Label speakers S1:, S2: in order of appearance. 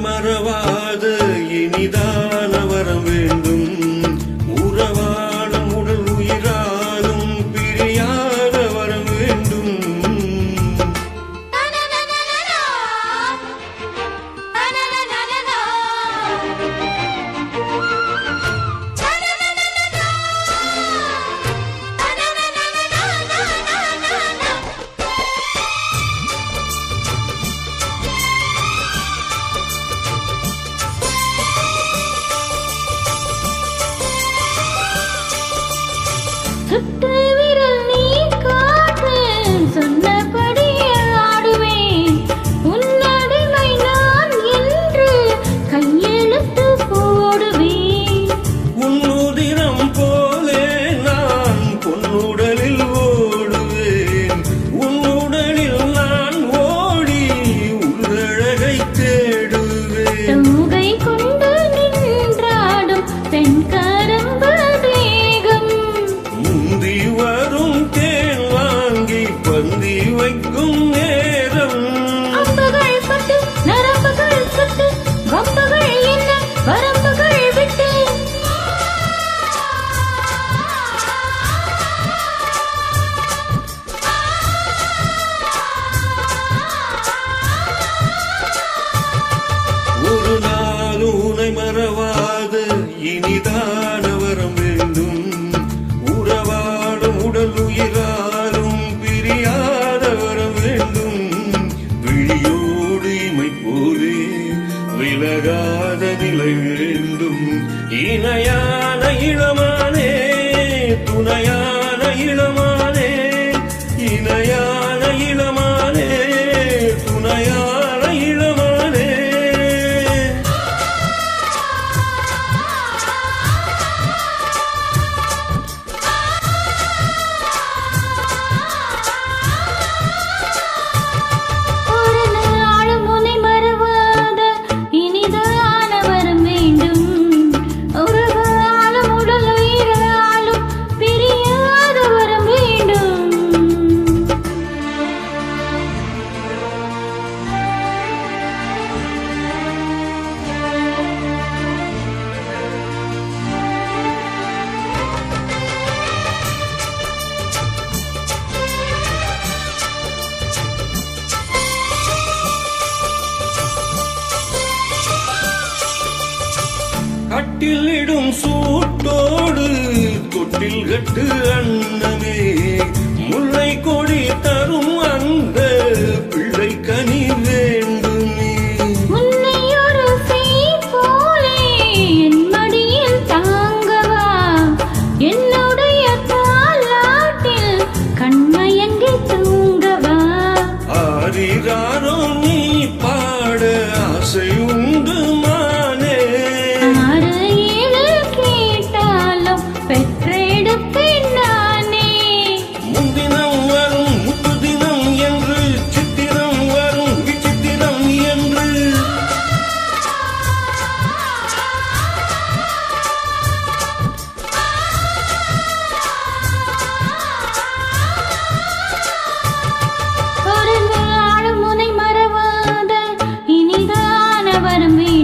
S1: மறவாது இனிதான வரம் வேண்டும். உறவாடும் உடல் உயிராலும் பிரியாத வரம் வேண்டும்.
S2: சுட்டு விரல் நீ காட்டு சொன்னபடியே ஆடுவேன். உன்னடிமை நான் என்று கையெழுத்து போடுவேன்.
S1: உன்னுதிரம் போலே நான் பொன்னுடலில் ஓடுவேன். உன்னுடலில் நான் ஓடி உள்ளழகை தேடுவேன்.
S2: தூகை கொண்டு நின்றாடும் பெண் கரம்பு
S1: வரும் தேன் வாங்கி பந்தி வைக்கும் நேரம்.
S2: அம்புகள் பட்டு நரம்புகள் சுட்டு வம்புகள் என்ன வரம்புகள் விட்டு.
S1: ஒரு நாள் உனை மறவாது இனிதான வரம் வேண்டும். உடல் உயிராலும் பிரியாத வரம் வேண்டும். விழியோடு இமை போலே விலகாத நிலை வேண்டும். இணையான இளமானே துணையான இளமானே. இணையான இளமானே துணையான இளமானே. கட்டிலிடும் சூட்டோடு தொட்டில் கட்டு அன்னமே. முல்லை கொடி தரும் அந்த பிள்ளை கனி வேண்டுமே.
S2: உன்னை ஒரு பேய் போலே என் மடியில் தாங்கவா. என்னுடைய தாலாட்டில் கண்மயங்கி தூங்கவா.
S1: ஆரிராரோ நீ பாட ஆசை உண்டு மானே.
S2: பெற்றெடுப்பேன் நானே.
S1: முன்தினம் வரும் முத்து தினம் என்று சித்திரம் வரும் விசித்திரம் என்று.
S2: ஒரு நாளும் உன்னை மறவாத இனிதான வரம் வேண்டும்.